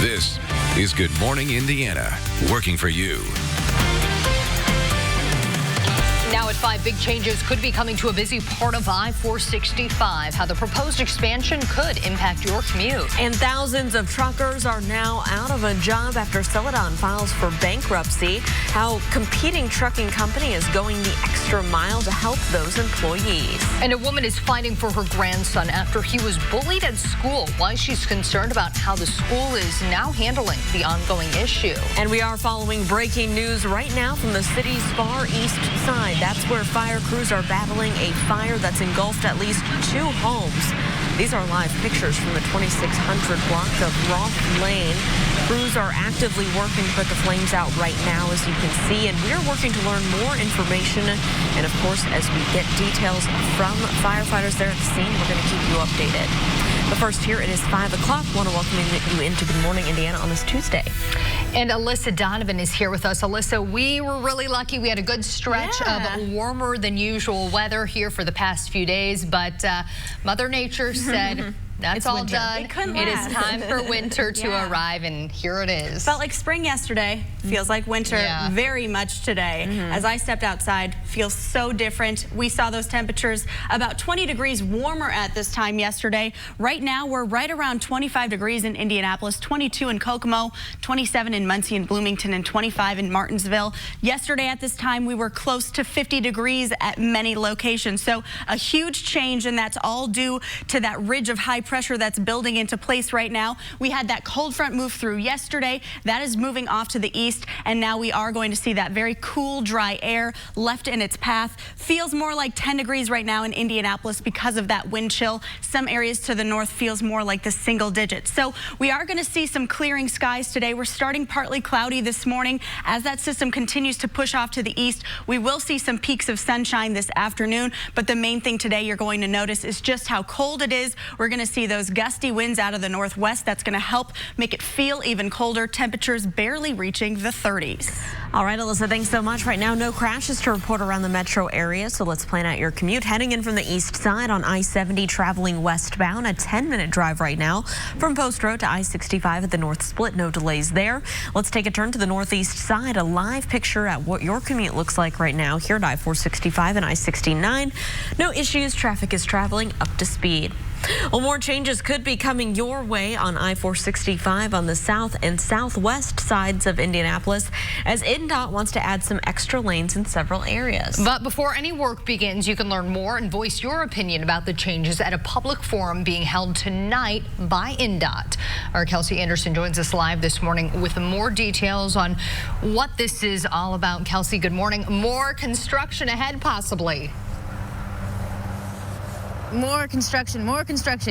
This is Good Morning Indiana, working for you. Now at 5, big changes could be coming to a busy part of I-465. How the proposed expansion could impact your commute. And thousands of truckers are now out of a job after Celadon files for bankruptcy. How competing trucking company is going the extra mile to help those employees. And a woman is fighting for her grandson after he was bullied at school. Why she's concerned about how the school is now handling the ongoing issue. And we are following breaking news right now from the city's far east side. That's where fire crews are battling a fire that's engulfed at least 2 homes. These are live pictures from the 2600 block of Roth Lane. Crews are actively working to put the flames out right now, as you can see, and we're working to learn more information. And of course, as we get details from firefighters there at the scene, we're going to keep you updated. But first, here it is 5 o'clock. Want to welcome you into Good Morning Indiana on this Tuesday. And Alyssa Donovan is here with us. Alyssa, we were really lucky. We had a good stretch of warmer than usual weather here for the past few days, but Mother Nature said, that's all done. It is time for winter to arrive, and here it is. Felt like spring yesterday. Feels like winter very much today. As I stepped outside, feels so different. We saw those temperatures about 20 degrees warmer at this time yesterday. Right now, we're right around 25 degrees in Indianapolis, 22 in Kokomo, 27 in Muncie and Bloomington, and 25 in Martinsville. Yesterday at this time, we were close to 50 degrees at many locations. So a huge change, and that's all due to that ridge of high pressure that's building into place right now. We had that cold front move through yesterday. That is moving off to the east, and now we are going to see that very cool, dry air left in its path. Feels more like 10 degrees right now in Indianapolis because of that wind chill. Some areas to the north feels more like the single digits. So we are going to see some clearing skies today. We're starting partly cloudy this morning. As that system continues to push off to the east, we will see some peaks of sunshine this afternoon, but the main thing today you're going to notice is just how cold it is. We're going to see those gusty winds out of the northwest. That's going to help make it feel even colder. Temperatures barely reaching the 30s. All right, Alyssa, thanks so much. Right now, no crashes to report around the metro area, so let's plan out your commute. Heading in from the east side on I-70, traveling westbound, a 10-minute drive right now. From Post Road to I-65 at the North Split, no delays there. Let's take a turn to the northeast side. A live picture at what your commute looks like right now here at I-465 and I-69. No issues. Traffic is traveling up to speed. Well, more changes could be coming your way on I-465 on the south and southwest sides of Indianapolis, as INDOT wants to add some extra lanes in several areas. But before any work begins, you can learn more and voice your opinion about the changes at a public forum being held tonight by INDOT. Our Kelsey Anderson joins us live this morning with more details on what this is all about. Kelsey, good morning. More construction ahead, possibly. More construction.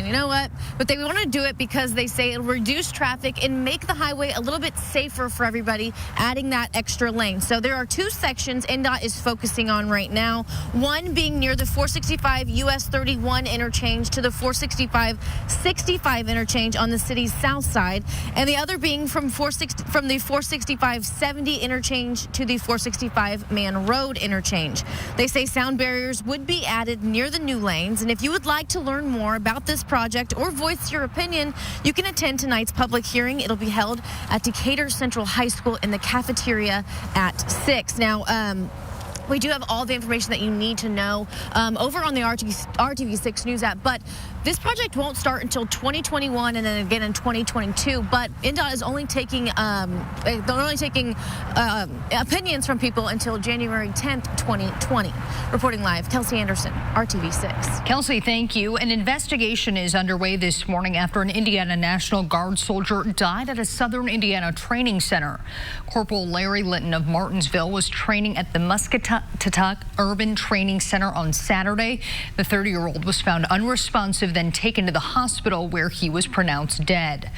You know what? But they want to do it because they say it'll reduce traffic and make the highway a little bit safer for everybody, adding that extra lane. So there are 2 sections INDOT is focusing on right now. One being near the 465 US 31 interchange to the 465-65 interchange on the city's south side, and the other being from the 465-70 interchange to the 465 Man Road interchange. They say sound barriers would be added near the new lanes, and if you would like to learn more about this project or voice your opinion, you can attend tonight's public hearing. It'll be held at Decatur Central High School in the cafeteria at 6. Now, we do have all the information that you need to know over on the RTV6 News app, but this project won't start until 2021 and then again in 2022. But INDOT is only taking opinions from people until January 10th, 2020. Reporting live, Kelsey Anderson, RTV6. Kelsey, thank you. An investigation is underway this morning after an Indiana National Guard soldier died at a Southern Indiana training center. Corporal Larry Litton of Martinsville was training at the Muscatatuck Urban Training Center on Saturday. The 30-year-old was found unresponsive, then taken to the hospital where he was pronounced dead.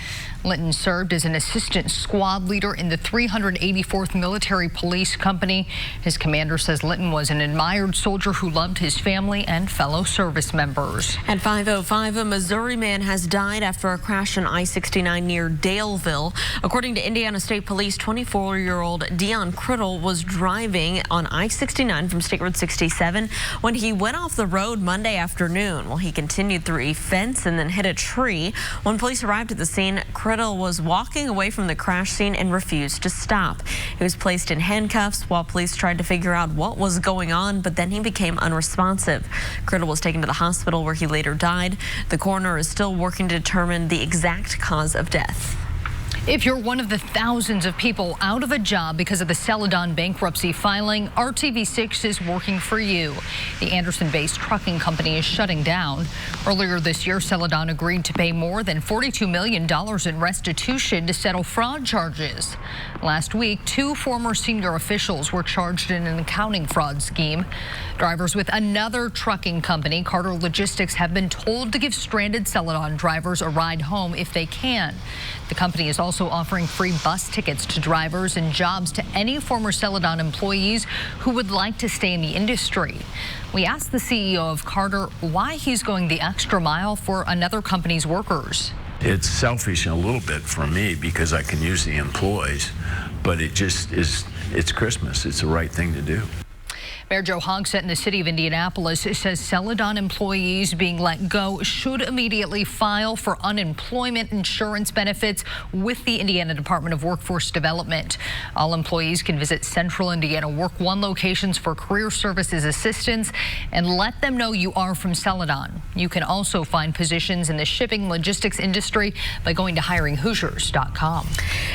Linton served as an assistant squad leader in the 384th Military Police Company. His commander says Linton was an admired soldier who loved his family and fellow service members. At 5:05, a Missouri man has died after a crash on I-69 near Daleville. According to Indiana State Police, 24-year-old Dion Criddle was driving on I-69 69 from State Road 67 when he went off the road Monday afternoon. Well, he continued through a fence and then hit a tree. When police arrived at the scene, Criddle was walking away from the crash scene and refused to stop. He was placed in handcuffs while police tried to figure out what was going on, but then he became unresponsive. Criddle was taken to the hospital where he later died. The coroner is still working to determine the exact cause of death. If you're one of the thousands of people out of a job because of the Celadon bankruptcy filing, RTV6 is working for you. The Anderson-based trucking company is shutting down. Earlier this year, Celadon agreed to pay more than $42 million in restitution to settle fraud charges. Last week, 2 former senior officials were charged in an accounting fraud scheme. Drivers with another trucking company, Carter Logistics, have been told to give stranded Celadon drivers a ride home if they can. The company is also offering free bus tickets to drivers and jobs to any former Celadon employees who would like to stay in the industry. We asked the CEO of Carter why he's going the extra mile for another company's workers. It's selfish a little bit for me because I can use the employees, but it just is, it's Christmas. It's the right thing to do. Mayor Joe Hogsett in the city of Indianapolis says Celadon employees being let go should immediately file for unemployment insurance benefits with the Indiana Department of Workforce Development. All employees can visit Central Indiana Work One locations for career services assistance and let them know you are from Celadon. You can also find positions in the shipping logistics industry by going to hiringhoosiers.com.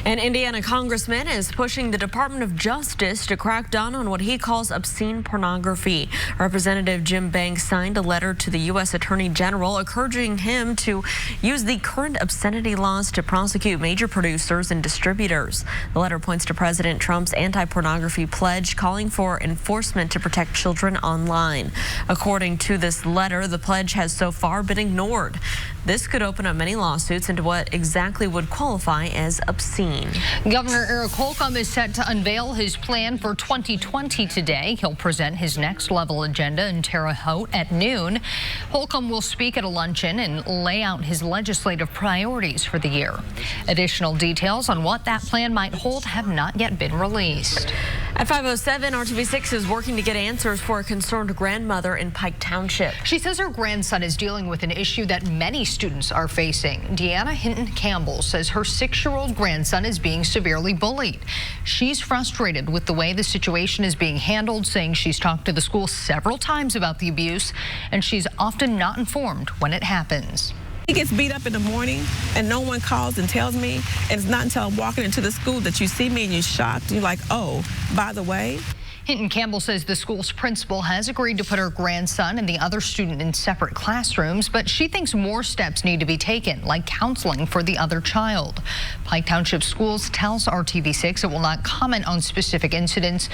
An Indiana congressman is pushing the Department of Justice to crack down on what he calls obscene pornography. Representative Jim Banks signed a letter to the U.S. Attorney General encouraging him to use the current obscenity laws to prosecute major producers and distributors. The letter points to President Trump's anti-pornography pledge calling for enforcement to protect children online. According to this letter, the pledge has so far been ignored. This could open up many lawsuits into what exactly would qualify as obscene. Governor Eric Holcomb is set to unveil his plan for 2020 today. He'll present his next level agenda in Terre Haute at noon. Holcomb will speak at a luncheon and lay out his legislative priorities for the year. Additional details on what that plan might hold have not yet been released. At 5:07, RTV6 is working to get answers for a concerned grandmother in Pike Township. She says her grandson is dealing with an issue that many students are facing. Deanna Hinton Campbell says her 6-year-old grandson is being severely bullied. She's frustrated with the way the situation is being handled, saying she's talked to the school several times about the abuse, and she's often not informed when it happens. He gets beat up in the morning and no one calls and tells me, and it's not until I'm walking into the school that you see me and you're shocked and you're like, oh, by the way. Hinton Campbell says the school's principal has agreed to put her grandson and the other student in separate classrooms, but she thinks more steps need to be taken, like counseling for the other child. Pike Township Schools tells RTV6 it will not comment on specific incidents,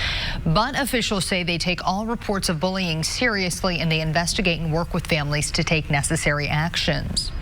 but officials say they take all reports of bullying seriously and they investigate and work with families to take necessary actions.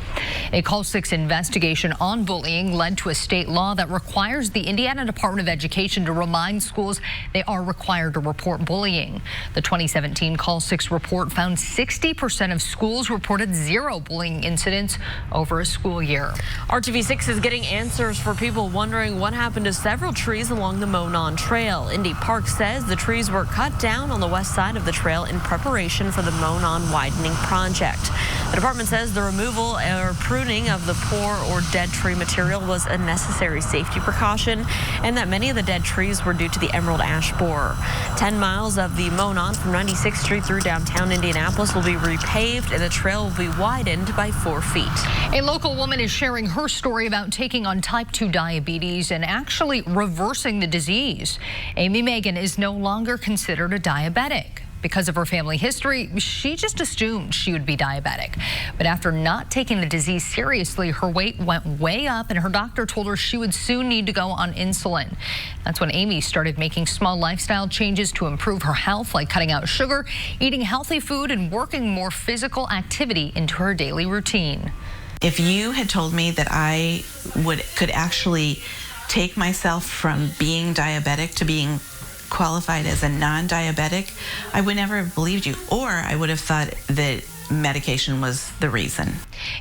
A Call 6 investigation on bullying led to a state law that requires the Indiana Department of Education to remind schools they are required to report bullying. The 2017 Call 6 report found 60% of schools reported 0 bullying incidents over a school year. RTV6 is getting answers for people wondering what happened to several trees along the Monon Trail. Indy Park says the trees were cut down on the west side of the trail in preparation for the Monon widening project. The department says the removal or pruning of the poor or dead tree material was a necessary safety precaution, and that many of the dead trees were due to the emerald ash borer. 10 miles of the Monon from 96th Street through downtown Indianapolis will be repaved, and the trail will be widened by 4 feet. A local woman is sharing her story about taking on type 2 diabetes and actually reversing the disease. Amy Megan is no longer considered a diabetic. Because of her family history, she just assumed she would be diabetic. But after not taking the disease seriously, her weight went way up and her doctor told her she would soon need to go on insulin. That's when Amy started making small lifestyle changes to improve her health, like cutting out sugar, eating healthy food, and working more physical activity into her daily routine. If you had told me that I could actually take myself from being diabetic to being qualified as a non-diabetic, I would never have believed you, or I would have thought that medication was the reason.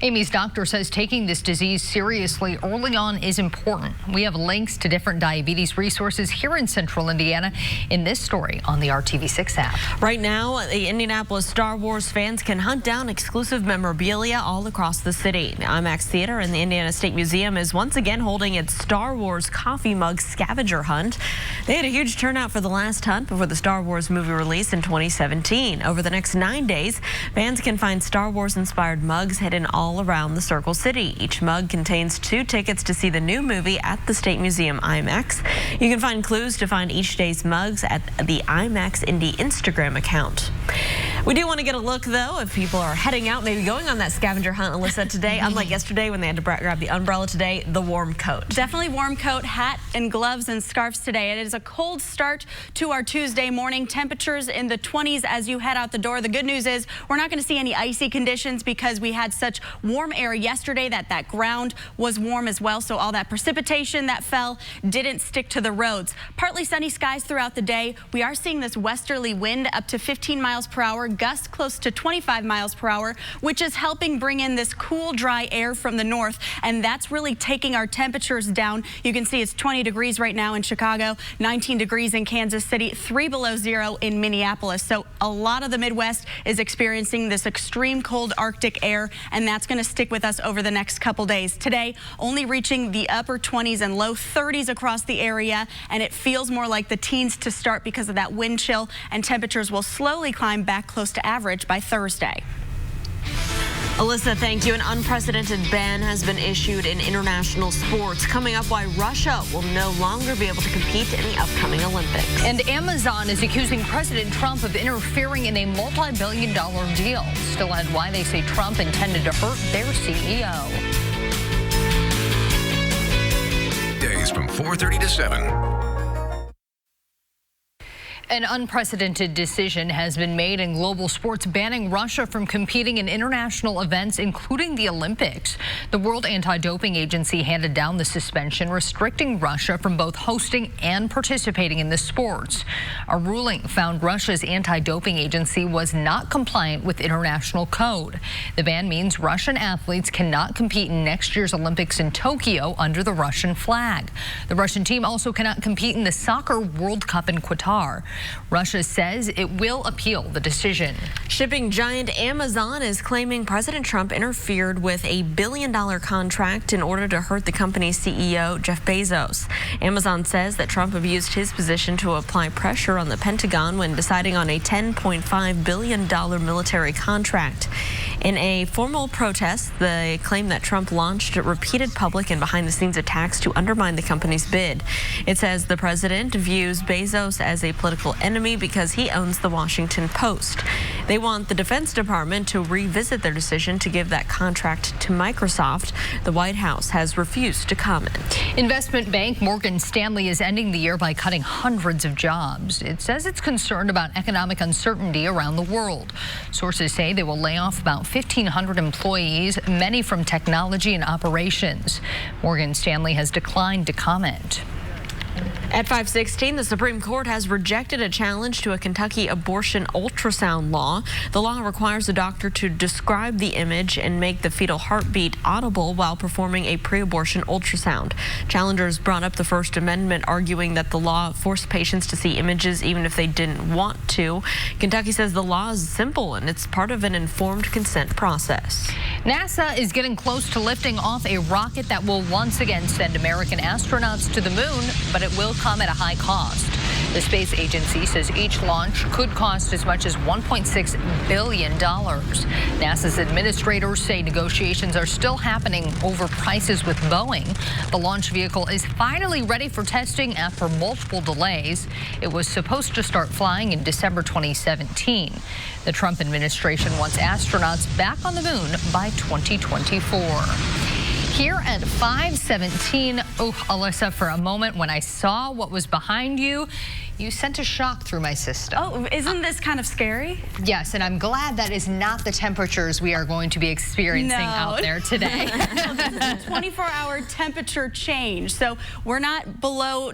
Amy's doctor says taking this disease seriously early on is important. We have links to different diabetes resources here in Central Indiana in this story on the RTV6 app. Right now, the Indianapolis Star Wars fans can hunt down exclusive memorabilia all across the city. The IMAX Theater and the Indiana State Museum is once again holding its Star Wars coffee mug scavenger hunt. They had a huge turnout for the last hunt before the Star Wars movie release in 2017. Over the next 9 days, fans can find Star Wars-inspired mugs hidden all around the Circle City. Each mug contains 2 tickets to see the new movie at the State Museum IMAX. You can find clues to find each day's mugs at the IMAX Indy Instagram account. We do want to get a look, though, if people are heading out, maybe going on that scavenger hunt, Alyssa, today. Unlike yesterday when they had to grab the umbrella, today, the warm coat. Definitely warm coat, hat, and gloves and scarves today. It is a cold start to our Tuesday morning. Temperatures in the 20s as you head out the door. The good news is we're not going to see any icy conditions because we had such warm air yesterday that ground was warm as well. So all that precipitation that fell didn't stick to the roads. Partly sunny skies throughout the day. We are seeing this westerly wind up to 15 miles per hour. Gusts close to 25 miles per hour, which is helping bring in this cool, dry air from the north, and that's really taking our temperatures down. You can see it's 20 degrees right now in Chicago, 19 degrees in Kansas City, 3 below zero in Minneapolis. So a lot of the Midwest is experiencing this extreme cold Arctic air, and that's going to stick with us over the next couple days. Today, only reaching the upper 20s and low 30s across the area, and it feels more like the teens to start because of that wind chill, and temperatures will slowly climb back close to average by Thursday. Alyssa, thank you. An unprecedented ban has been issued in international sports. Coming up, why Russia will no longer be able to compete in the upcoming Olympics. And Amazon is accusing President Trump of interfering in a multi-billion-dollar deal. Still ahead why they say Trump intended to hurt their CEO. Days from 4:30 to 7. An unprecedented decision has been made in global sports banning Russia from competing in international events, including the Olympics. The World Anti-Doping Agency handed down the suspension, restricting Russia from both hosting and participating in the sports. A ruling found Russia's anti-doping agency was not compliant with international code. The ban means Russian athletes cannot compete in next year's Olympics in Tokyo under the Russian flag. The Russian team also cannot compete in the Soccer World Cup in Qatar. Russia says it will appeal the decision. Shipping giant Amazon is claiming President Trump interfered with a billion-dollar contract in order to hurt the company's CEO, Jeff Bezos. Amazon says that Trump abused his position to apply pressure on the Pentagon when deciding on a $10.5 billion military contract. In a formal protest, they claim that Trump launched repeated public and behind-the-scenes attacks to undermine the company's bid. It says the president views Bezos as a political enemy because he owns the Washington Post. They want the Defense Department to revisit their decision to give that contract to Microsoft. The White House has refused to comment. Investment bank Morgan Stanley is ending the year by cutting hundreds of jobs. It says it's concerned about economic uncertainty around the world. Sources say they will lay off about 1,500 employees, many from technology and operations. Morgan Stanley has declined to comment. At 5:16, the Supreme Court has rejected a challenge to a Kentucky abortion ultrasound law. The law requires a doctor to describe the image and make the fetal heartbeat audible while performing a pre-abortion ultrasound. Challengers brought up the First Amendment, arguing that the law forced patients to see images even if they didn't want to. Kentucky says the law is simple and it's part of an informed consent process. NASA is getting close to lifting off a rocket that will once again send American astronauts to the moon, but it will come at a high cost. The space agency says each launch could cost as much as $1.6 billion. NASA's administrators say negotiations are still happening over prices with Boeing. The launch vehicle is finally ready for testing after multiple delays. It was supposed to start flying in December 2017. The Trump administration wants astronauts back on the moon by 2024. Here at 5:17, Alyssa, for a moment when I saw what was behind you, you sent a shock through my system. Oh, isn't this kind of scary? Yes, and I'm glad that is not the temperatures we are going to be experiencing out there today. No, this is a 24-hour temperature change, so we're not below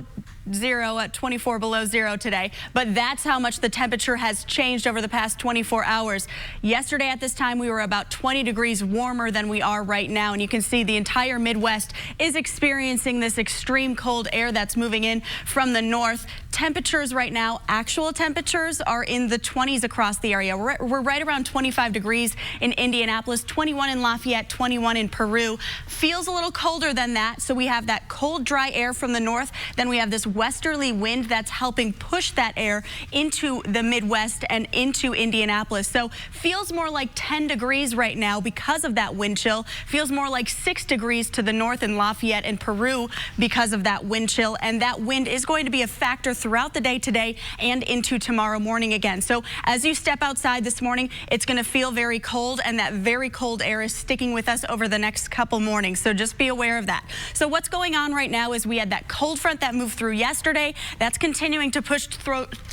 0 at 24 below zero today. But that's how much the temperature has changed over the past 24 hours. Yesterday at this time, we were about 20 degrees warmer than we are right now. And you can see the entire Midwest is experiencing this extreme cold air that's moving in from the north. Temperatures right now, actual temperatures are in the 20s across the area. We're right around 25 degrees in Indianapolis, 21 in Lafayette, 21 in Peru. Feels a little colder than that. So we have that cold, dry air from the north. Then we have this westerly wind that's helping push that air into the Midwest and into Indianapolis. So feels more like 10 degrees right now because of that wind chill. Feels more like 6 degrees to the north in Lafayette and Peru because of that wind chill. And that wind is going to be a factor throughout the day today and into tomorrow morning again. So as you step outside this morning, it's going to feel very cold, and that very cold air is sticking with us over the next couple mornings. So just be aware of that. So what's going on right now is we had that cold front that moved through yesterday. That's continuing to push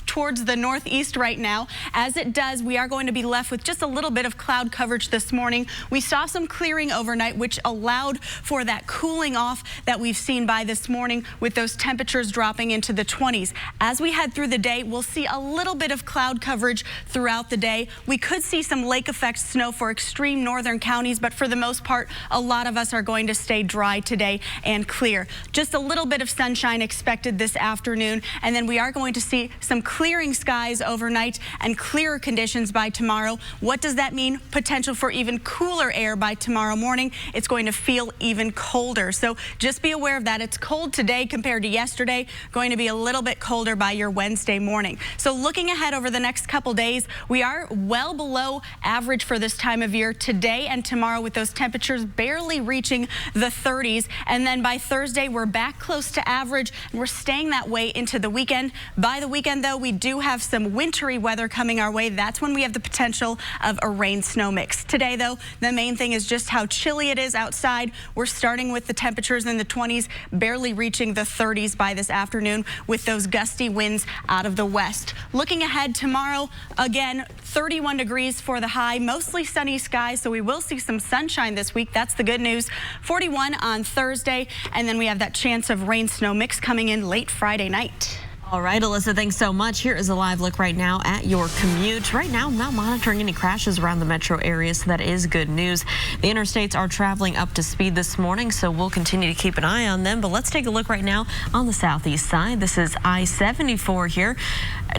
towards the northeast right now. As it does, we are going to be left with just a little bit of cloud coverage this morning. We saw some clearing overnight, which allowed for that cooling off that we've seen by this morning, with those temperatures dropping into the 20s. As we head through the day, we'll see a little bit of cloud coverage throughout the day. We could see some lake effect snow for extreme northern counties, but for the most part, a lot of us are going to stay dry today and clear. Just a little bit of sunshine expected this afternoon, and then we are going to see some clearing skies overnight and clearer conditions by tomorrow. What does that mean? Potential for even cooler air by tomorrow morning. It's going to feel even colder. So just be aware of that. It's cold today compared to yesterday, going to be a little bit colder by your Wednesday morning. So looking ahead over the next couple days, we are well below average for this time of year today and tomorrow, with those temperatures barely reaching the 30s. And then by Thursday, we're back close to average, and we're staying that way into the weekend. By the weekend, though, we do have some wintry weather coming our way. That's when we have the potential of a rain-snow mix. Today, though, the main thing is just how chilly it is outside. We're starting with the temperatures in the 20s, barely reaching the 30s by this afternoon, with those gusty winds out of the west. Looking ahead tomorrow, again, 31 degrees for the high, mostly sunny skies, so we will see some sunshine this week. That's the good news. 41 on Thursday, and then we have that chance of rain-snow mix coming in late Friday night. All right, Alyssa, thanks so much. Here is a live look right now at your commute. Right now, I'm not monitoring any crashes around the metro area, so that is good news. The interstates are traveling up to speed this morning, so we'll continue to keep an eye on them. But let's take a look right now on the southeast side. This is I-74 here.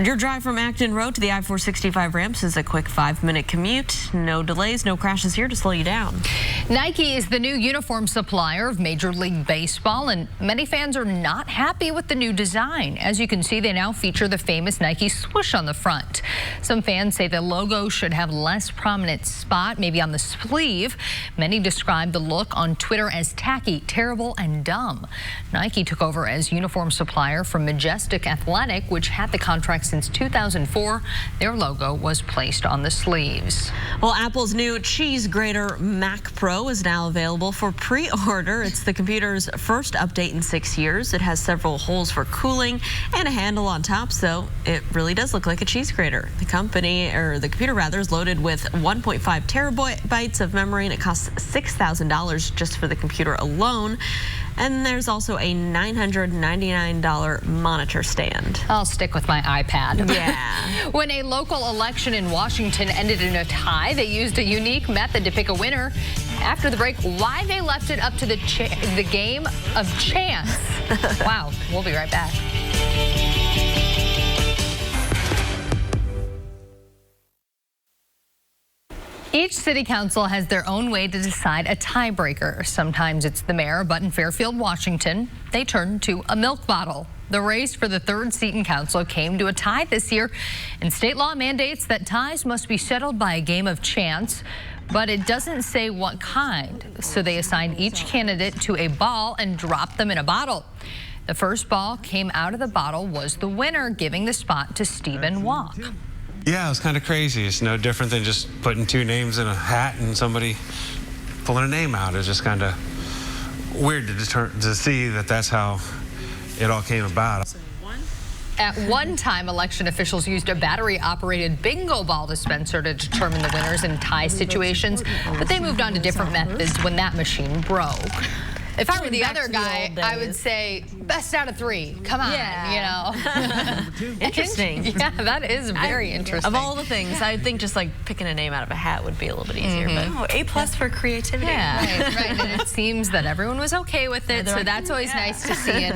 Your drive from Acton Road to the I-465 ramps is a quick 5-minute commute. No delays, no crashes here to slow you down. Nike is the new uniform supplier of Major League Baseball, and many fans are not happy with the new design. As you can see, they now feature the famous Nike swoosh on the front. Some fans say the logo should have less prominent spot, maybe on the sleeve. Many describe the look on Twitter as tacky, terrible, and dumb. Nike took over as uniform supplier from Majestic Athletic, which had the contract since 2004. Their logo was placed on the sleeves. Well, Apple's new cheese grater Mac Pro is now available for pre-order. It's the computer's first update in 6 years. It has several holes for cooling and a handle on top, so it really does look like a cheese grater. The computer rather, is loaded with 1.5 terabytes of memory, and it costs $6,000 just for the computer alone. And there's also a $999 monitor stand. I'll stick with my iPad. Yeah. When a local election in Washington ended in a tie, they used a unique method to pick a winner. After the break, why they left it up to the game of chance. Wow, we'll be right back. Each city council has their own way to decide a tiebreaker. Sometimes it's the mayor, but in Fairfield, Washington, they turn to a milk bottle. The race for the third seat in council came to a tie this year, and state law mandates that ties must be settled by a game of chance, but it doesn't say what kind. So they assigned each candidate to a ball and dropped them in a bottle. The first ball came out of the bottle was the winner, giving the spot to Stephen Walk. Yeah, it was kind of crazy. It's no different than just putting two names in a hat and somebody pulling a name out. It's just kind of weird to see that that's how it all came about. At one time, election officials used a battery-operated bingo ball dispenser to determine the winners in tie situations, but they moved on to different methods when that machine broke. If I were the other guy, I would say best out of 3. Come on, you know. Interesting. Yeah, that is very interesting. Of all the things, I would think just like picking a name out of a hat would be a little bit easier. But A+ for creativity. Yeah, right. And it seems that everyone was okay with it, so that's always nice to see in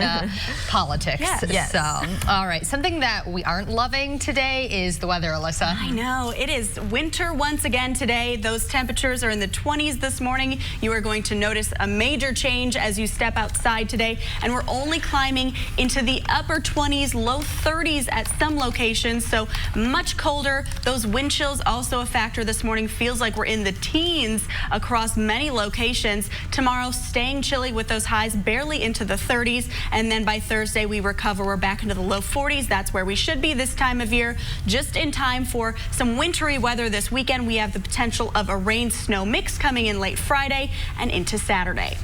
politics. Yes. So, all right, something that we aren't loving today is the weather, Alyssa. I know. It is winter once again today. Those temperatures are in the 20s this morning. You are going to notice a major change as you step outside today, and we're only climbing into the upper 20s, low 30s at some locations, so much colder. Those wind chills also a factor this morning. Feels like we're in the teens across many locations. Tomorrow staying chilly with those highs barely into the 30s, and then by Thursday we recover. We're back into the low 40s. That's where we should be this time of year, just in time for some wintry weather this weekend. We have the potential of a rain-snow mix coming in late Friday and into Saturday.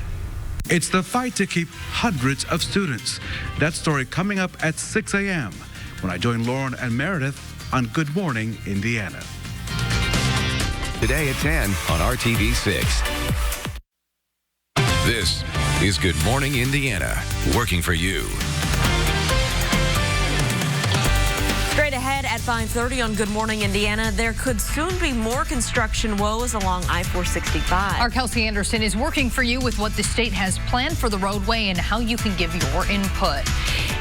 It's the fight to keep hundreds of students. That story coming up at 6 a.m. when I join Lauren and Meredith on Good Morning Indiana. Today at 10 on RTV6. This is Good Morning Indiana, working for you. straight ahead at 5:30 on Good Morning Indiana, there could soon be more construction woes along I-465. Our Kelsey Anderson is working for you with what the state has planned for the roadway and how you can give your input.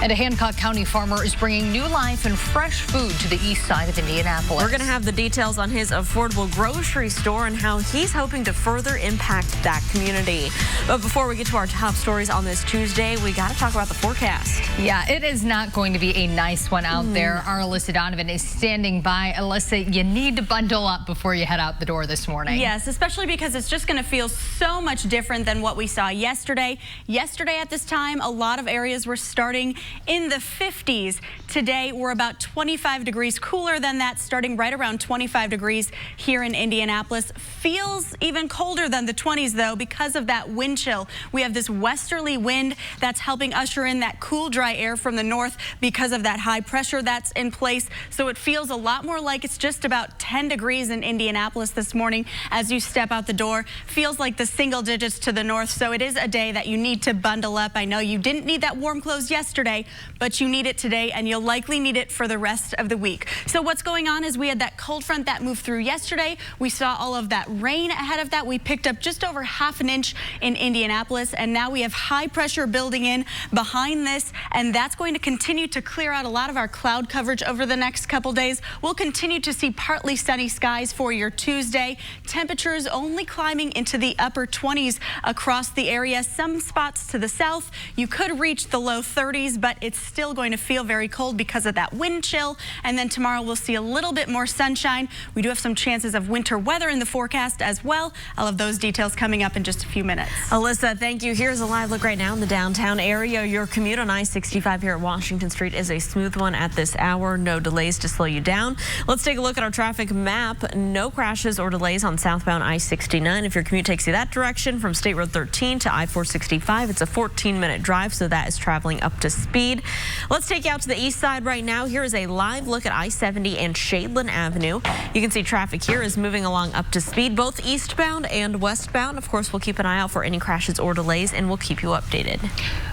And a Hancock County farmer is bringing new life and fresh food to the east side of Indianapolis. We're going to have the details on his affordable grocery store and how he's hoping to further impact that community. But before we get to our top stories on this Tuesday, we got to talk about the forecast. Yeah, it is not going to be a nice one out there. Our Alyssa Donovan is standing by. Alyssa, you need to bundle up before you head out the door this morning. Yes, especially because it's just going to feel so much different than what we saw yesterday. Yesterday at this time, a lot of areas were starting in the 50s. Today, we're about 25 degrees cooler than that, starting right around 25 degrees here in Indianapolis. Feels even colder than the 20s, though, because of that wind chill. We have this westerly wind that's helping usher in that cool, dry air from the north because of that high pressure that's in place. So it feels a lot more like it's just about 10 degrees in Indianapolis this morning as you step out the door. Feels like the single digits to the north, so it is a day that you need to bundle up. I know you didn't need that warm clothes yesterday, but you need it today, and you'll likely need it for the rest of the week. So what's going on is we had that cold front that moved through yesterday. We saw all of that rain ahead of that. We picked up just over ½ an inch in Indianapolis, and now we have high pressure building in behind this, and that's going to continue to clear out a lot of our cloud coverage over the next couple days. We'll continue to see partly sunny skies for your Tuesday. Temperatures only climbing into the upper 20s across the area. Some spots to the south, you could reach the low 30s, but it's still going to feel very cold because of that wind chill. And then tomorrow we'll see a little bit more sunshine. We do have some chances of winter weather in the forecast as well. I'll have those details coming up in just a few minutes. Alyssa, thank you. Here's a live look right now in the downtown area. Your commute on I-65 here at Washington Street is a smooth one at this hour. No delays to slow you down. Let's take a look at our traffic map. No crashes or delays on southbound I-69. If your commute takes you that direction from State Road 13 to I-465, it's a 14-minute drive, so that is traveling up to speed. Let's take you out to the east side right now. Here is a live look at I-70 and Shadeland Avenue. You can see traffic here is moving along up to speed, both eastbound and westbound. Of course, we'll keep an eye out for any crashes or delays, and we'll keep you updated.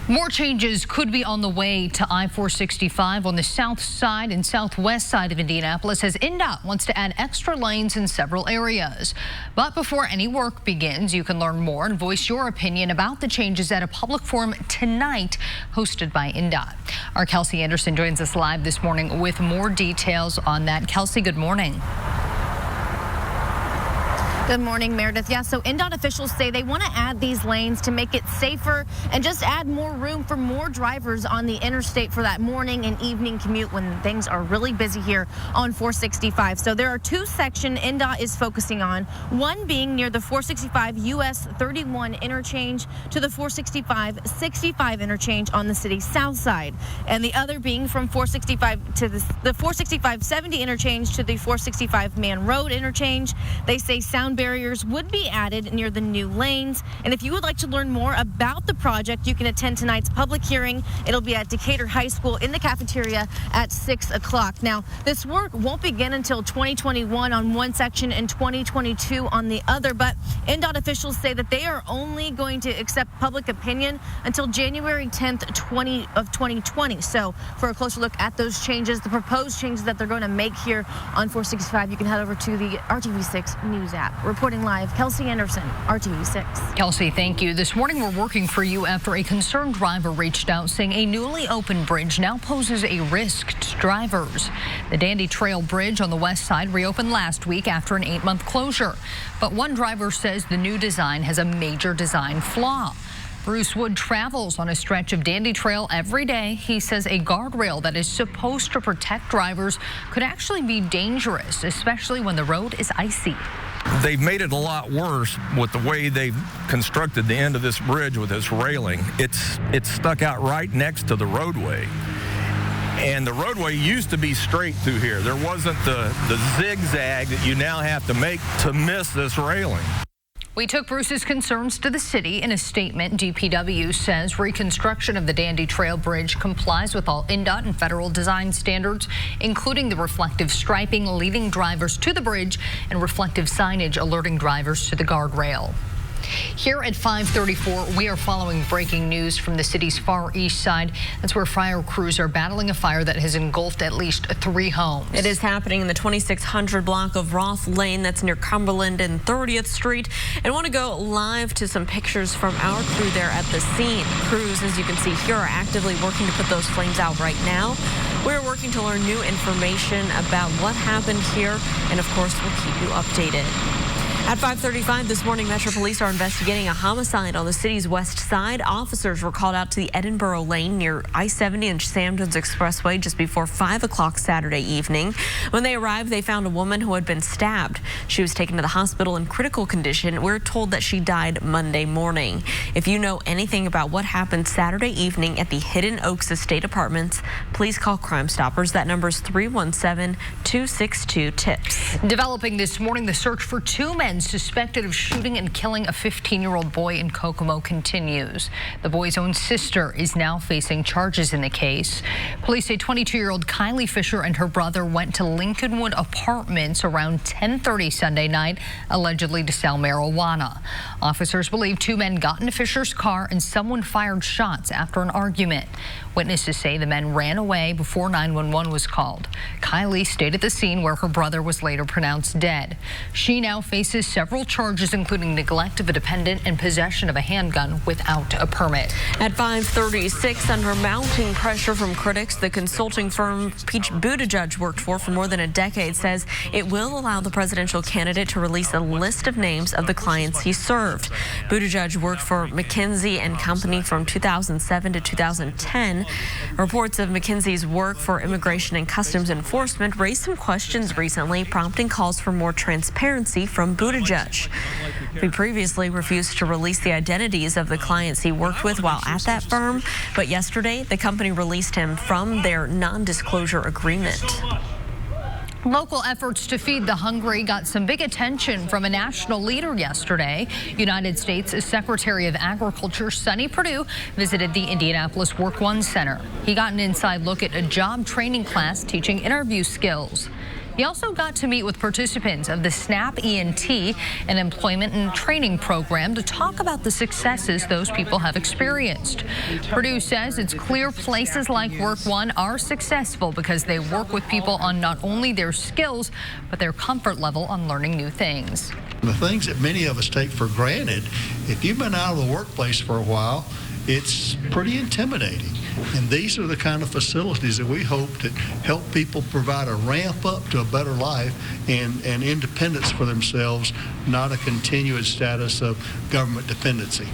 More changes could be on the way to I-465 on the south side and southwest side of Indianapolis as INDOT wants to add extra lanes in several areas. But before any work begins, you can learn more and voice your opinion about the changes at a public forum tonight hosted by INDOT. Our Kelsey Anderson joins us live this morning with more details on that. Kelsey, good morning. Good morning, Meredith. Yeah, so INDOT officials say they want to add these lanes to make it safer and just add more room for more drivers on the interstate for that morning and evening commute when things are really busy here on 465. So there are two sections INDOT is focusing on, one being near the 465 US 31 interchange to the 465-65 interchange on the city's south side, and the other being from 465 to the 465-70 interchange to the 465 Man Road interchange. They say sound sound barriers would be added near the new lanes. And if you would like to learn more about the project, you can attend tonight's public hearing. It'll be at Decatur High School in the cafeteria at 6 o'clock. Now, this work won't begin until 2021 on one section and 2022 on the other, but NDOT officials say that they are only going to accept public opinion until January 10th, 2020. So for a closer look at those changes, the proposed changes that they're going to make here on 465, you can head over to the RTV6 News app. Reporting live, Kelsey Anderson, RTV6. Kelsey, thank you. This morning we're working for you after a concerned driver reached out saying a newly opened bridge now poses a risk to drivers. The Dandy Trail Bridge on the west side reopened last week after an 8-month closure. But one driver says the new design has a major design flaw. Bruce Wood travels on a stretch of Dandy Trail every day. He says a guardrail that is supposed to protect drivers could actually be dangerous, especially when the road is icy. They've made it a lot worse with the way they've constructed the end of this bridge with this railing. It's stuck out right next to the roadway. And the roadway used to be straight through here. There wasn't the zigzag that you now have to make to miss this railing. We took Bruce's concerns to the city. In a statement, DPW says reconstruction of the Dandy Trail Bridge complies with all NDOT and federal design standards, including the reflective striping leading drivers to the bridge and reflective signage alerting drivers to the guardrail. Here at 5:34, we are following breaking news from the city's far east side. That's where fire crews are battling a fire that has engulfed at least 3 homes. It is happening in the 2600 block of Roth Lane. That's near Cumberland and 30th Street. And I want to go live to some pictures from our crew there at the scene. Crews, as you can see here, are actively working to put those flames out right now. We're working to learn new information about what happened here, and of course, we'll keep you updated. At 5:35 this morning, Metro Police are investigating a homicide on the city's west side. Officers were called out to the Edinboro Lane near I-70 and Sam Jones Expressway just before 5 o'clock Saturday evening. When they arrived, they found a woman who had been stabbed. She was taken to the hospital in critical condition. We're told that she died Monday morning. If you know anything about what happened Saturday evening at the Hidden Oaks Estate Apartments, please call Crime Stoppers. That number is 317-262-TIPS. Developing this morning, the search for 2 men suspected of shooting and killing a 15-year-old boy in Kokomo continues. The boy's own sister is now facing charges in the case. Police say 22-year-old Kylie Fisher and her brother went to Lincolnwood Apartments around 10:30 Sunday night, allegedly to sell marijuana. Officers believe 2 men got into Fisher's car and someone fired shots after an argument. Witnesses say the men ran away before 911 was called. Kylie stayed at the scene where her brother was later pronounced dead. She now faces several charges, including neglect of a dependent and possession of a handgun without a permit. At 5:36, under mounting pressure from critics, the consulting firm Pete Buttigieg worked for more than a decade says it will allow the presidential candidate to release a list of names of the clients he served. Buttigieg worked for McKinsey & Company from 2007 to 2010. Reports of McKinsey's work for Immigration and Customs Enforcement raised some questions recently, prompting calls for more transparency from Buttigieg. He previously refused to release the identities of the clients he worked with while at that firm, but yesterday the company released him from their non-disclosure agreement. Local efforts to feed the hungry got some big attention from a national leader yesterday. United States Secretary of Agriculture Sonny Perdue visited the Indianapolis Work One Center. He got an inside look at a job training class teaching interview skills. He also got to meet with participants of the SNAP ENT, an employment and training program, to talk about the successes those people have experienced. Perdue says it's clear places like Work One are successful because they work with people on not only their skills, but their comfort level on learning new things. The things that many of us take for granted, if you've been out of the workplace for a while, it's pretty intimidating. And these are the kind of facilities that we hope to help people provide a ramp up to a better life and independence for themselves, not a continuous status of government dependency.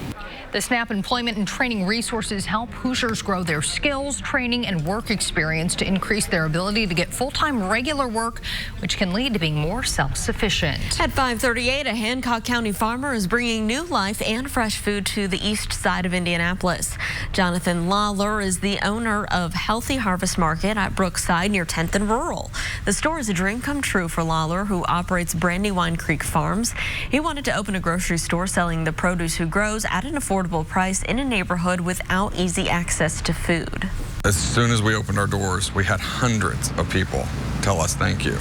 The SNAP Employment and Training Resources help Hoosiers grow their skills, training, and work experience to increase their ability to get full-time regular work, which can lead to being more self-sufficient. At 5:38, a Hancock County farmer is bringing new life and fresh food to the east side of Indianapolis. Jonathan Lawler is the owner of Healthy Harvest Market at Brookside near 10th and Rural. The store is a dream come true for Lawler, who operates Brandywine Creek Farms. He wanted to open a grocery store selling the produce he grows at an affordable price in a neighborhood without easy access to food. As soon as we opened our doors, we had hundreds of people tell us thank you.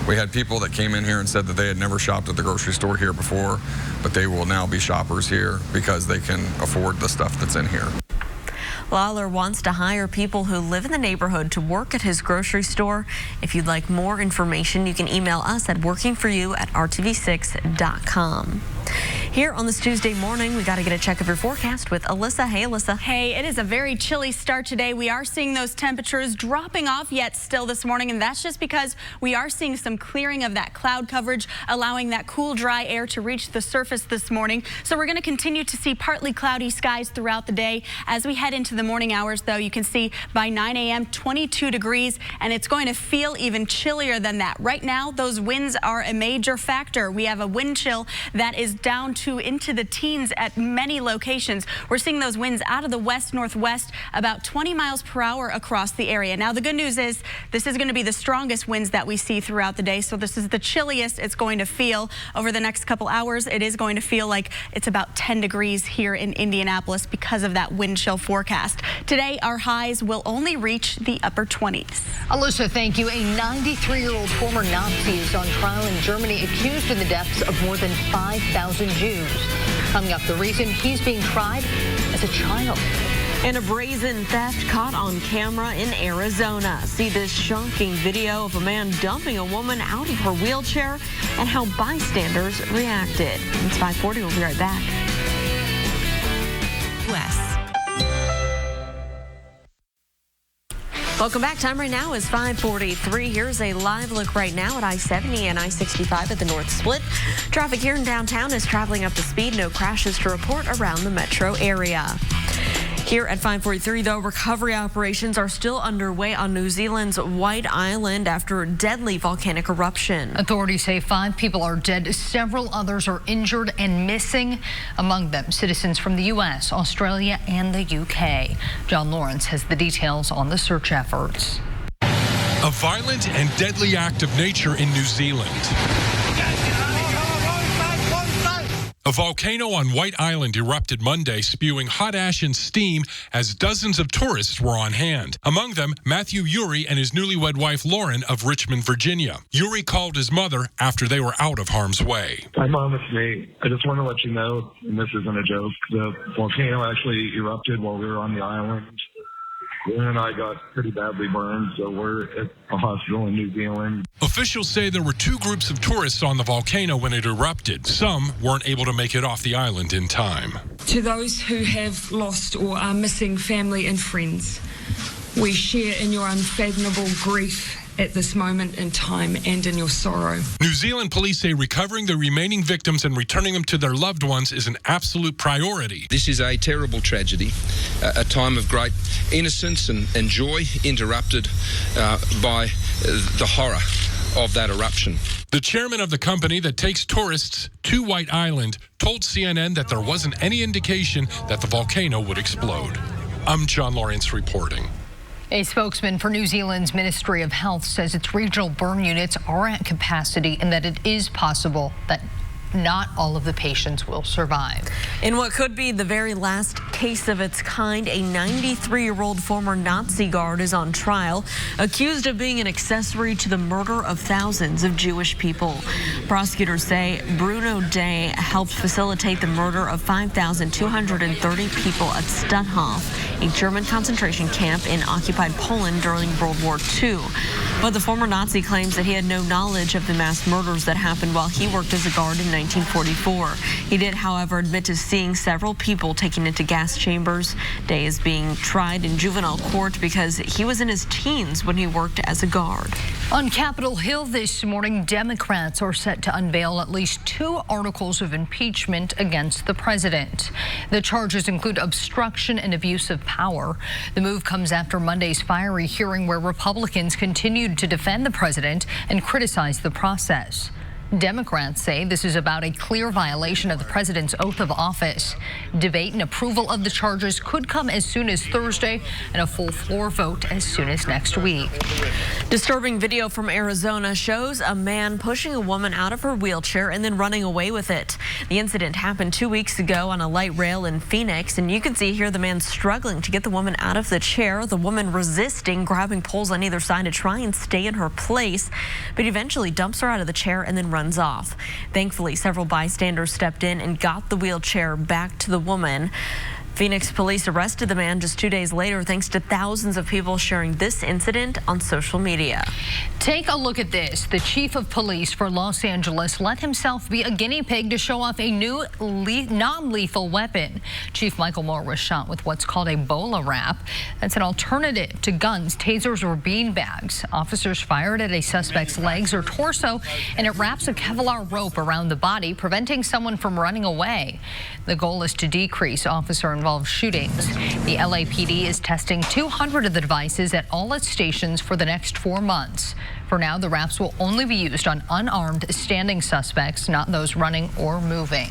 We had people that came in here and said that they had never shopped at the grocery store here before, but they will now be shoppers here because they can afford the stuff that's in here. Lawler wants to hire people who live in the neighborhood to work at his grocery store. If you'd like more information, you can email us at workingforyou@rtv6.com. Here on this Tuesday morning, we got to get a check of your forecast with Alyssa. Hey, Alyssa. Hey, it is a very chilly start today. We are seeing those temperatures dropping off yet still this morning, and that's just because we are seeing some clearing of that cloud coverage, allowing that cool, dry air to reach the surface this morning. So we're going to continue to see partly cloudy skies throughout the day. As we head into the morning hours, though, you can see by 9 a.m., 22 degrees, and it's going to feel even chillier than that. Right now, those winds are a major factor. We have a wind chill that is down to into the teens at many locations. We're seeing those winds out of the west-northwest, about 20 miles per hour across the area. Now, the good news is this is going to be the strongest winds that we see throughout the day, so this is the chilliest it's going to feel over the next couple hours. It is going to feel like it's about 10 degrees here in Indianapolis because of that wind chill forecast. Today, our highs will only reach the upper 20s. Alyssa, thank you. A 93-year-old former Nazi is on trial in Germany, accused in the deaths of more than 5,000 Jews. Coming up, the reason he's being tried as a child. And a brazen theft caught on camera in Arizona. See this shocking video of a man dumping a woman out of her wheelchair and how bystanders reacted. It's 5:40. We'll be right back. Welcome back. Time right now is 5:43. Here's a live look right now at I-70 and I-65 at the North Split. Traffic here in downtown is traveling up to speed. No crashes to report around the metro area. Here at 5:43, though, recovery operations are still underway on New Zealand's White Island after a deadly volcanic eruption. Authorities say 5 people are dead. Several others are injured and missing. Among them, citizens from the U.S., Australia, and the U.K. John Lawrence has the details on the search efforts. A violent and deadly act of nature in New Zealand. A volcano on White Island erupted Monday, spewing hot ash and steam as dozens of tourists were on hand. Among them, Matthew Urey and his newlywed wife Lauren of Richmond, Virginia. Urey called his mother after they were out of harm's way. Hi, Mom, it's me. I just want to let you know, and this isn't a joke, the volcano actually erupted while we were on the island. Glenn and I got pretty badly burned, so we're at a hospital in New Zealand. Officials say there were 2 groups of tourists on the volcano when it erupted. Some weren't able to make it off the island in time. To those who have lost or are missing family and friends, we share in your unfathomable grief at this moment in time and in your sorrow. New Zealand police say recovering the remaining victims and returning them to their loved ones is an absolute priority. This is a terrible tragedy, a time of great innocence and joy interrupted by the horror of that eruption. The chairman of the company that takes tourists to White Island told CNN that there wasn't any indication that the volcano would explode. I'm John Lawrence reporting. A spokesman for New Zealand's Ministry of Health says its regional burn units are at capacity and that it is possible that not all of the patients will survive. In what could be the very last case of its kind, a 93-year-old former Nazi guard is on trial, accused of being an accessory to the murder of thousands of Jewish people. Prosecutors say Bruno Day helped facilitate the murder of 5,230 people at Stutthof, a German concentration camp in occupied Poland during World War II. But the former Nazi claims that he had no knowledge of the mass murders that happened while he worked as a guard in 1944. He did, however, admit to seeing several people taken into gas chambers. Day is being tried in juvenile court because he was in his teens when he worked as a guard. On Capitol Hill this morning, Democrats are set to unveil at least 2 articles of impeachment against the president. The charges include obstruction and abuse of power. The move comes after Monday's fiery hearing where Republicans continued to defend the president and criticize the process. Democrats say this is about a clear violation of the president's oath of office. Debate and approval of the charges could come as soon as Thursday and a full floor vote as soon as next week. Disturbing video from Arizona shows a man pushing a woman out of her wheelchair and then running away with it. The incident happened 2 weeks ago on a light rail in Phoenix, and you can see here the man struggling to get the woman out of the chair, the woman resisting, grabbing poles on either side to try and stay in her place, but eventually dumps her out of the chair and then runs off. Thankfully, several bystanders stepped in and got the wheelchair back to the woman. Phoenix police arrested the man just 2 days later thanks to thousands of people sharing this incident on social media. Take a look at this. The chief of police for Los Angeles let himself be a guinea pig to show off a new non-lethal weapon. Chief Michael Moore was shot with what's called a bola wrap. That's an alternative to guns, tasers, or beanbags. Officers fired at a suspect's legs or torso, and it wraps a Kevlar rope around the body, preventing someone from running away. The goal is to decrease officer-involved shootings. The LAPD is testing 200 of the devices at all its stations for the next 4 months. For now, the wraps will only be used on unarmed standing suspects, not those running or moving.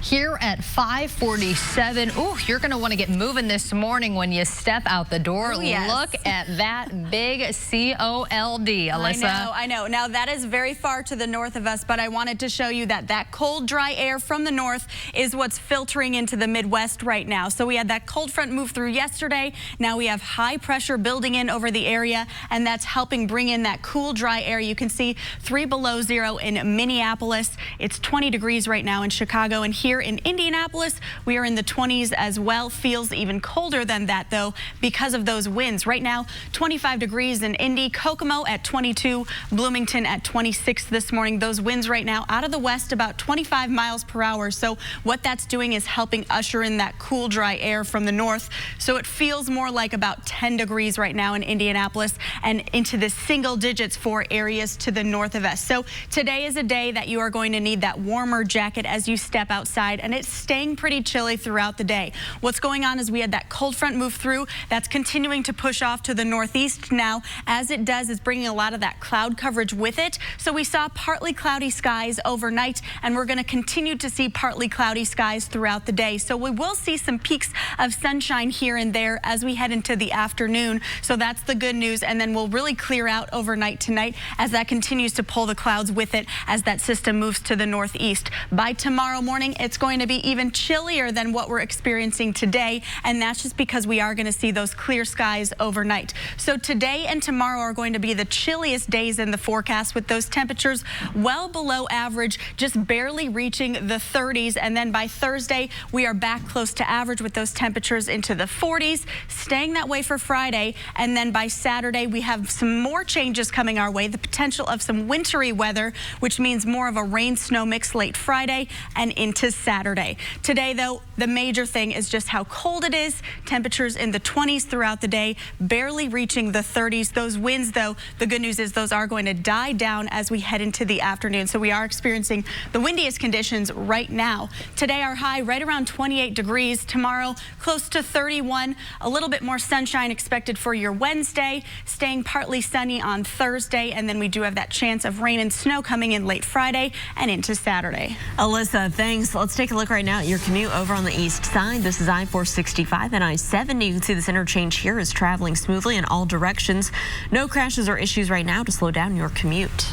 Here at 5:47, ooh, you're going to want to get moving this morning when you step out the door. Ooh, yes. Look at that big COLD, Alyssa. I know. Now, that is very far to the north of us, but I wanted to show you that that cold, dry air from the north is what's filtering into the Midwest right now. So we had that cold front move through yesterday. Now we have high pressure building in over the area, and that's helping bring in that cool, dry air. You can see 3 below zero in Minneapolis. It's 20 degrees right now in Chicago, and here in Indianapolis, we are in the 20s as well. Feels even colder than that, though, because of those winds. Right now, 25 degrees in Indy, Kokomo at 22, Bloomington at 26 this morning. Those winds right now out of the west about 25 miles per hour. So what that's doing is helping usher in that cool, dry air from the north. So it feels more like about 10 degrees right now in Indianapolis and into the single digits for areas to the north of us. So today is a day that you are going to need that warmer jacket as you step outside, and it's staying pretty chilly throughout the day. What's going on is we had that cold front move through. That's continuing to push off to the northeast now. As it does, it's bringing a lot of that cloud coverage with it. So we saw partly cloudy skies overnight, and we're going to continue to see partly cloudy skies throughout the day. So we will see some peaks of sunshine here and there as we head into the afternoon. So that's the good news, and then we'll really clear out overnight tonight as that continues to pull the clouds with it as that system moves to the northeast. By tomorrow morning, it's going to be even chillier than what we're experiencing today, and that's just because we are going to see those clear skies overnight. So today and tomorrow are going to be the chilliest days in the forecast, with those temperatures well below average, just barely reaching the 30s, and then by Thursday we are back close to average with those temperatures into the 40s, staying that way for Friday, and then by Saturday we have some more changes coming our way, the potential of some wintry weather, which means more of a rain-snow mix late Friday and into Saturday. Today, though, the major thing is just how cold it is. Temperatures in the 20s throughout the day, barely reaching the 30s. Those winds, though, the good news is those are going to die down as we head into the afternoon. So we are experiencing the windiest conditions right now. Today, our high right around 28 degrees. Tomorrow, close to 31. A little bit more sunshine expected for your Wednesday, staying partly sunny on Thursday, and then we do have that chance of rain and snow coming in late Friday and into Saturday. Alyssa, thanks. Let's take a look right now at your commute over on the east side. This is I-465 and I-70. You can see this interchange here is traveling smoothly in all directions. No crashes or issues right now to slow down your commute.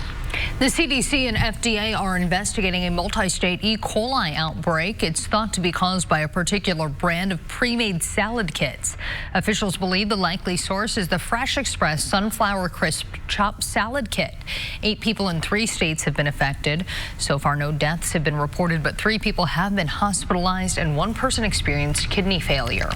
The CDC and FDA are investigating a multi-state E. coli outbreak. It's thought to be caused by a particular brand of pre-made salad kits. Officials believe the likely source is the Fresh Express Sunflower Crisp Chopped Salad Kit. 8 people in 3 states have been affected. So far, no deaths have been reported, but 3 people have been hospitalized and 1 person experienced kidney failure.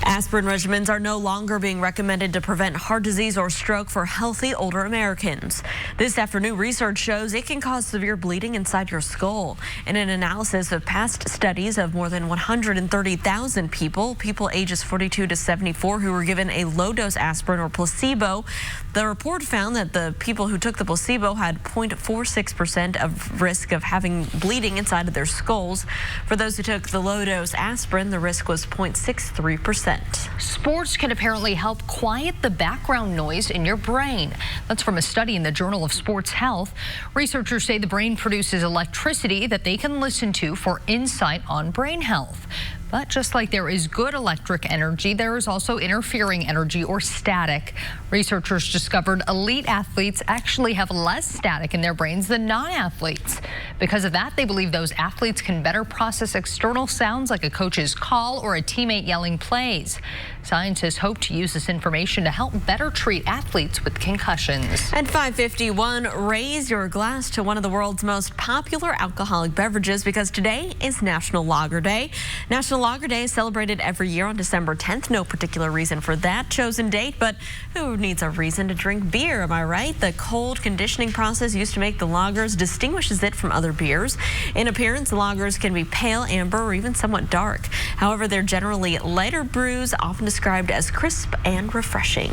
Aspirin regimens are no longer being recommended to prevent heart disease or stroke for healthy older Americans. This afternoon, research shows it can cause severe bleeding inside your skull. In an analysis of past studies of more than 130,000 people ages 42 to 74 who were given a low-dose aspirin or placebo, the report found that the people who took the placebo had 0.46% of risk of having bleeding inside of their skulls. For those who took the low-dose aspirin, the risk was 0.63%. Sports can apparently help quiet the background noise in your brain. That's from a study in the Journal of Sports Health. Researchers say the brain produces electricity that they can listen to for insight on brain health. But just like there is good electric energy, there is also interfering energy or static. Researchers discovered elite athletes actually have less static in their brains than non-athletes. Because of that, they believe those athletes can better process external sounds like a coach's call or a teammate yelling plays. Scientists hope to use this information to help better treat athletes with concussions. At 5:51, raise your glass to one of the world's most popular alcoholic beverages because today is National Lager Day. National Lager Day is celebrated every year on December 10th. No particular reason for that chosen date, but who needs a reason to drink beer, am I right? The cold conditioning process used to make the lagers distinguishes it from other beers. In appearance, lagers can be pale, amber, or even somewhat dark. However, they're generally lighter brews, often described as crisp and refreshing.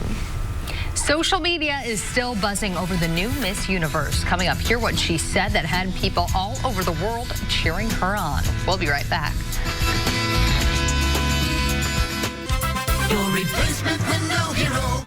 Social media is still buzzing over the new Miss Universe. Coming up, hear what she said that had people all over the world cheering her on. We'll be right back. Your replacement window hero.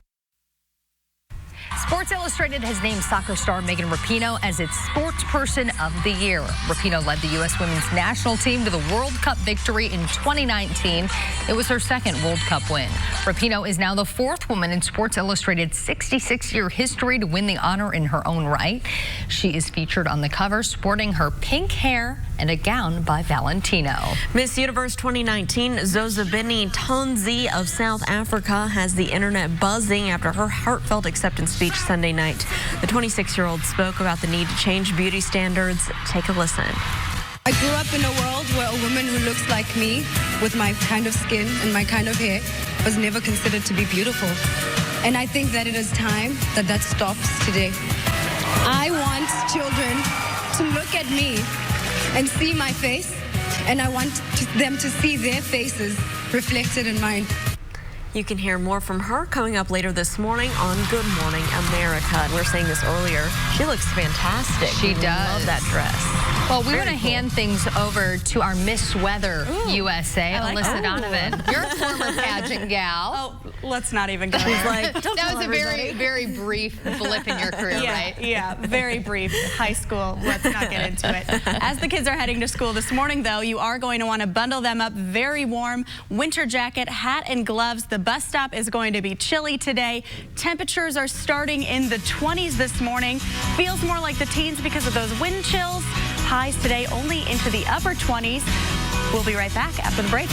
Sports Illustrated has named soccer star Megan Rapinoe as its Sports Person of the Year. Rapinoe led the U.S. women's national team to the World Cup victory in 2019. It was her second World Cup win. Rapinoe is now the fourth woman in Sports Illustrated's 66-year history to win the honor in her own right. She is featured on the cover sporting her pink hair and a gown by Valentino. Miss Universe 2019, Zozibini Tonzi of South Africa has the internet buzzing after her heartfelt acceptance speech Sunday night. The 26-year-old spoke about the need to change beauty standards. Take a listen. I grew up in a world where a woman who looks like me, with my kind of skin and my kind of hair, was never considered to be beautiful. And I think that it is time that that stops today. I want children to look at me and see my face, and I want them to see their faces reflected in mine. You can hear more from her coming up later this morning on Good Morning America. And we were saying this earlier. She looks fantastic. She does. Love that dress. Well, we want to hand things over to our Miss Weather USA, Alyssa Donovan. You're a former pageant gal. Oh, let's not even go She's like, that was a very, very brief blip in your career, right? Yeah, very brief. High school. Let's not get into it. As the kids are heading to school this morning, though, you are going to want to bundle them up very warm. Winter jacket, hat, and gloves. The bus stop is going to be chilly today. Temperatures are starting in the 20s this morning. Feels more like the teens because of those wind chills. Highs today only into the upper 20s. We'll be right back after the break.